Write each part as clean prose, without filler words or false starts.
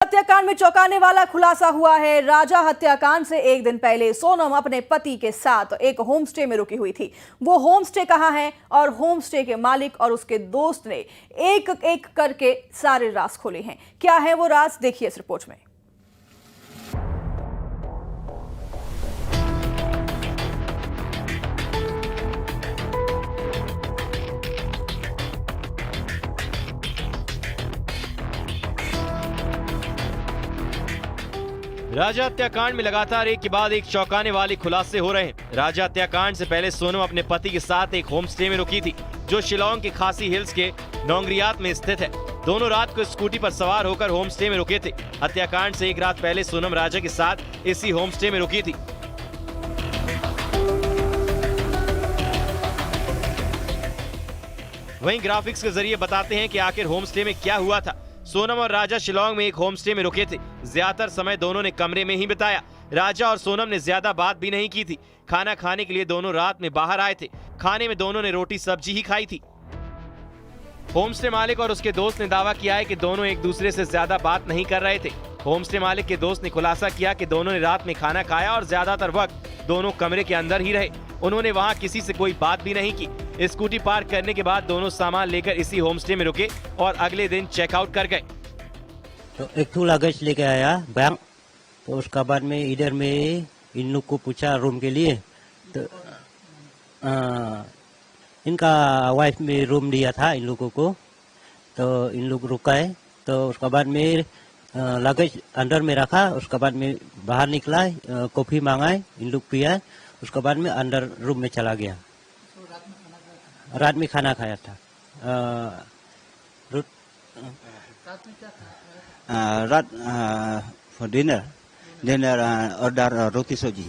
हत्याकांड में चौंकाने वाला खुलासा हुआ है। राजा हत्याकांड से एक दिन पहले सोनम अपने पति के साथ एक होमस्टे में रुकी हुई थी। वो होमस्टे कहां है और होमस्टे के मालिक और उसके दोस्त ने एक एक करके सारे राज खोले हैं। क्या है वो राज, देखिए इस रिपोर्ट में। राजा हत्याकांड में लगातार एक के बाद एक चौंकाने वाले खुलासे हो रहे हैं। राजा हत्याकांड से पहले सोनम अपने पति के साथ एक होम स्टे में रुकी थी, जो शिलांग के खासी हिल्स के नौंगरियात में स्थित है। दोनों रात को स्कूटी पर सवार होकर होम स्टे में रुके थे। हत्याकांड से एक रात पहले सोनम राजा के साथ इसी होम स्टे में रुकी थी। वहीं ग्राफिक्स के जरिए बताते हैं कि आखिर होम स्टे में क्या हुआ था। सोनम और राजा शिलांग में एक होम स्टे में रुके थे। ज्यादातर समय दोनों ने कमरे में ही बिताया। राजा और सोनम ने ज्यादा बात भी नहीं की थी। खाना खाने के लिए दोनों रात में बाहर आए थे। खाने में दोनों ने रोटी सब्जी ही खाई थी। होम स्टे मालिक और उसके दोस्त ने दावा किया है कि दोनों एक दूसरे से ज्यादा बात नहीं कर रहे थे। होम स्टे मालिक के दोस्त ने खुलासा किया कि दोनों ने रात में खाना खाया और ज्यादातर वक्त दोनों कमरे के अंदर ही रहे। उन्होंने वहां किसी से कोई बात भी नहीं की। स्कूटी पार्क करने के बाद दोनों सामान लेकर इसी होम स्टे में रुके और अगले दिन चेकआउट कर गए। तो एक तो लगेज लेके आया बैग, तो उसका बाद में इधर में इन लोग को पूछा रूम के लिए, तो इनका वाइफ में रूम दिया था इन लोगों को, तो इन लोग रुकाए। तो उसका बाद में लगेज अंदर में रखा। उसका बाद में बाहर निकला, कॉफी मांगाए, इन लोग पिया। उसके बाद में अंदर रूम में चला गया। रात में खाना खाया था। रात फॉर डिनर ऑर्डर रोटी सब्जी।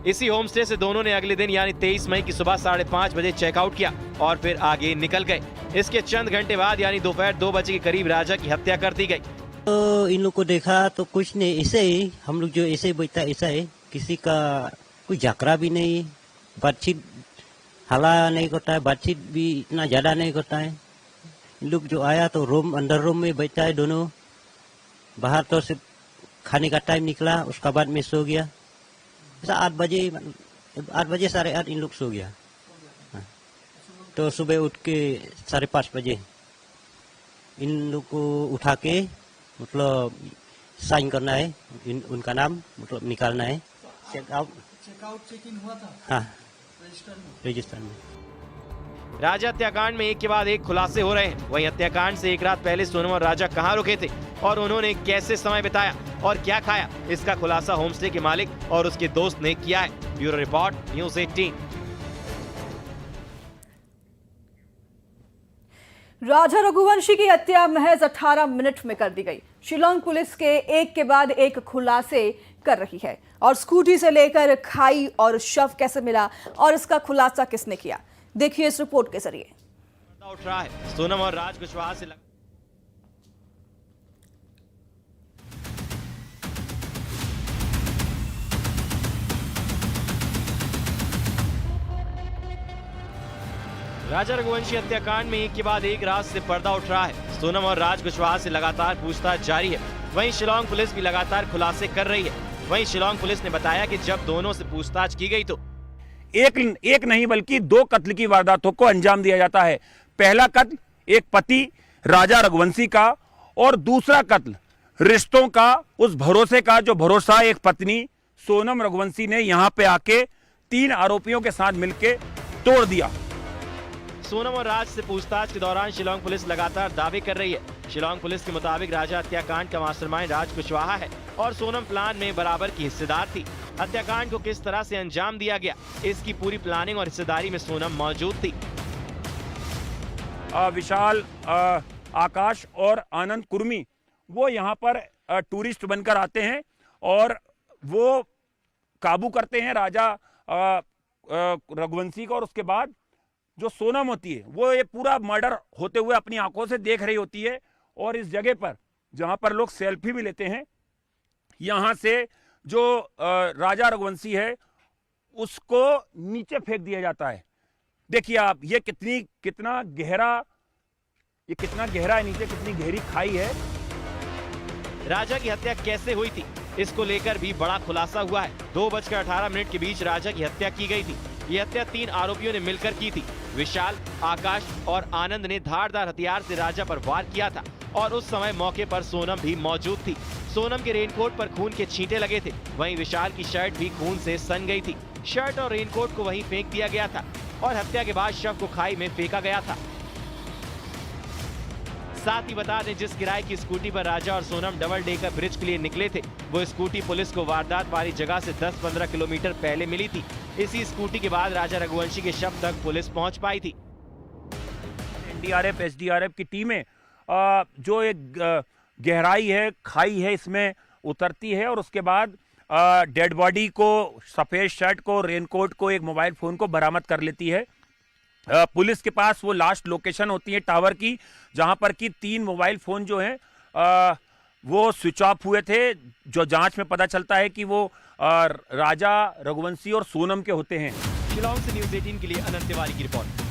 इसी होम स्टे से दोनों ने अगले दिन यानी 23 मई की सुबह 5:30 बजे चेकआउट किया और फिर आगे निकल गए। इसके चंद घंटे बाद यानी दोपहर 2 बजे के करीब राजा की हत्या कर दी गई। तो इन लोग को देखा तो कुछ नहीं, ऐसे ही हम लोग जो ऐसे बैठा ऐसा है, किसी का कोई झगड़ा भी नहीं, बातचीत हल्ला नहीं करता है, बातचीत भी इतना ज्यादा नहीं करता है। इन लोग जो आया तो रूम अंदर रूम में बैठा है दोनों। बाहर तो सिर्फ खाने का टाइम निकला, उसका बाद में सो गया। ऐसा 8 बजे 8:30 इन लोग सो गया। तो सुबह उठ के 5:30 बजे इन लोग को उठा के मतलब साइन करना है, उनका नाम मतलब निकालना है। चेक इन हुआ था। हाँ, रजिस्टर में। राजा हत्याकांड में एक के बाद एक खुलासे हो रहे हैं। वहीं हत्याकांड से एक रात पहले सोनम और राजा कहां रुके थे और उन्होंने कैसे समय बिताया और क्या खाया, इसका खुलासा होमस्टे के मालिक और उसके दोस्त ने किया है। Bureau report, news 18। राजा रघुवंशी की हत्या महज 18 मिनट में कर दी गई। शिलांग पुलिस के एक के बाद एक खुलासे कर रही है और स्कूटी से लेकर खाई और शव कैसे मिला और इसका खुलासा किसने किया, देखिए इस रिपोर्ट के जरिए। उठ रहा है सोनम और राज कुशवाहा से राजा रघुवंशी हत्याकांड में एक के बाद एक राज से पर्दा उठ रहा है। सोनम और राज कुशवाहा से लगातार पूछताछ जारी है। वहीं शिलांग पुलिस भी लगातार खुलासे कर रही है। वहीं शिलांग पुलिस ने बताया कि जब दोनों से पूछताछ की गई तो एक नहीं बल्कि 2 कत्ल की वारदातों को अंजाम दिया जाता है। पहला कत्ल एक पति राजा रघुवंशी का और दूसरा कत्ल रिश्तों का, उस भरोसे का जो भरोसा एक पत्नी सोनम रघुवंशी ने यहां पे आके 3 आरोपियों के साथ मिलकर तोड़ दिया। सोनम और राज से पूछताछ के दौरान शिलांग पुलिस लगातार दावे कर रही है। शिलांग पुलिस के मुताबिक राजा हत्याकांड का मास्टरमाइंड राज कुशवाहा है और सोनम प्लान में बराबर की हिस्सेदार थी। हत्याकांड को किस तरह से अंजाम दिया गया, इसकी पूरी प्लानिंग और हिस्सेदारी में सोनम मौजूद थी। विशाल, आकाश और आनंद कुर्मी वो यहाँ पर टूरिस्ट बनकर आते हैं और वो काबू करते हैं राजा रघुवंशी को। और उसके बाद जो सोनम होती है वो ये पूरा मर्डर होते हुए अपनी आंखों से देख रही होती है। और इस जगह पर जहां पर लोग सेल्फी भी लेते हैं, यहां से जो राजा रघुवंशी है उसको नीचे फेंक दिया जाता है। देखिए आप, ये कितना गहरा है नीचे, कितनी गहरी खाई है। राजा की हत्या कैसे हुई थी, इसको लेकर भी बड़ा खुलासा हुआ है। 2:18 के बीच राजा की हत्या की गई थी। ये हत्या 3 आरोपियों ने मिलकर की थी। विशाल, आकाश और आनंद ने धारदार हथियार से राजा पर वार किया था और उस समय मौके पर सोनम भी मौजूद थी। सोनम के रेनकोट पर खून के छींटे लगे थे। वहीं विशाल की शर्ट भी खून से सन गई थी। शर्ट और रेनकोट को वहीं फेंक दिया गया था और हत्या के बाद शव को खाई में फेंका गया था। साथ ही बता दें, जिस किराए की स्कूटी पर राजा और सोनम डबल डेकर ब्रिज के लिए निकले थे, वो स्कूटी पुलिस को वारदात वाली जगह से 10-15 किलोमीटर पहले मिली थी। इसी स्कूटी के बाद राजा रघुवंशी के शव तक पुलिस पहुंच पाई थी। एनडीआरएफ, एसडीआरएफ की टीमें जो एक गहराई है, खाई है, इसमें उतरती है और उसके बाद डेड बॉडी को, सफेद शर्ट को, रेनकोट को, एक मोबाइल फोन को बरामद कर लेती है। पुलिस के पास वो लास्ट लोकेशन होती है टावर की, जहां पर कि 3 मोबाइल फोन जो हैं वो स्विच ऑफ हुए थे, जो जांच में पता चलता है कि वो राजा, रघुवंशी और सोनम के होते हैं। शिलांग से न्यूज़ 18 के लिए अनंत तिवारी की रिपोर्ट।